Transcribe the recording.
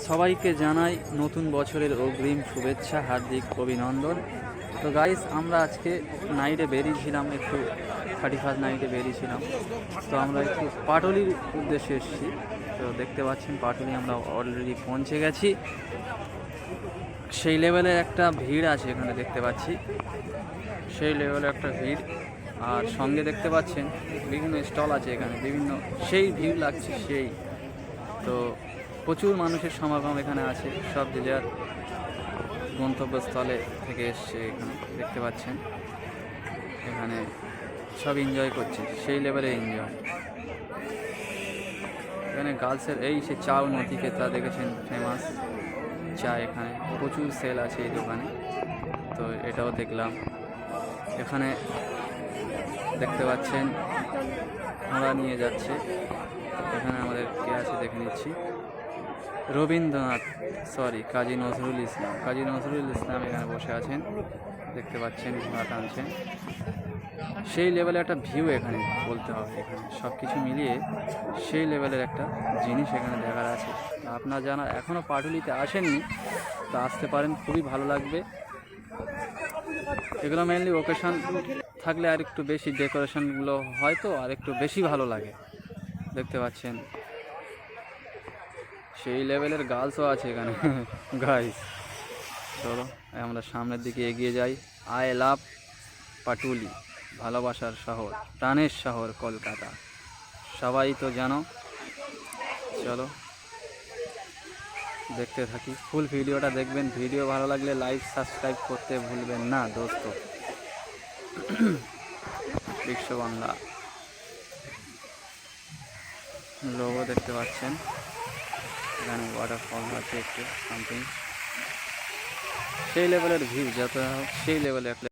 সবাইকে জানাই নতুন বছরের অগ্রিম শুভেচ্ছা, হার্দিক অভিনন্দন। তো গাইস, আমরা আজকে নাইটে বেরিয়েছিলাম, একটু 31 নাইটে বেরিয়েছিলাম। তো আমরা একটু পাটুলির উদ্দেশ্যে এসেছি। তো দেখতে পাচ্ছেন পাটুলি আমরা অলরেডি পৌঁছে গেছি। সেই লেভেলের একটা ভিড় আছে এখানে, দেখতে পাচ্ছি সেই লেভেলের একটা ভিড়। আর সঙ্গে দেখতে পাচ্ছেন বিভিন্ন স্টল আছে এখানে, বিভিন্ন সেই ভিড় লাগছে সেই। তো প্রচুর মানুষের সমাগম এখানে আছে, সব যে যার গন্তব্যস্থলে থেকে এসছে। এখানে দেখতে পাচ্ছেন এখানে সব এনজয় করছে, সেই লেভেলে এনজয়। এখানে গার্লসের এই সে চাও নথিকেতা দেখেছেন, ফেমাস চা, এখানে প্রচুর সেল আছে এই দোকানে। তো এটাও দেখলাম। এখানে দেখতে পাচ্ছেন ঘোড়া নিয়ে যাচ্ছে। এখানে আমাদের কে আছে দেখে নিচ্ছি, রবীন্দ্রনাথ কাজী নজরুল ইসলাম এখানে বসে আছেন, দেখতে পাচ্ছেন ঘোড়া টানছেন। সেই লেভেলে একটা ভিউ এখানে বলতে হবে, এখানে সব কিছু মিলিয়ে সেই লেভেলের একটা জিনিস এখানে দেখার আছে। আপনারা যারা এখনও পাটুলিতে আসেননি তা আসতে পারেন, খুবই ভালো লাগবে। এগুলো মেনলি ওকেশান থাকলে আর একটু বেশি ডেকোরেশনগুলো হয়তো আর একটু বেশি ভালো লাগে। দেখতে পাচ্ছেন সেই লেভেলের গার্লসও আছে এখানে গাইস। চলো আমরা সামনের দিকে এগিয়ে যাই। আই লাভ পাটুলি, ভালোবাসার শহর, প্রাণের শহর কলকাতা, সবাই তো জানো। চলো দেখতে থাকি, ফুল ভিডিওটা দেখবেন। ভিডিও ভালো লাগলে লাইক সাবস্ক্রাইব করতে ভুলবেন না দোস্ত। বিশ্ববাংলা লোগো দেখতে পাচ্ছেন, এখানে ওয়াটারফল আছে একটু সামথিং। সেই লেভেলের ভিউ, যত হোক সেই লেভেলে একটা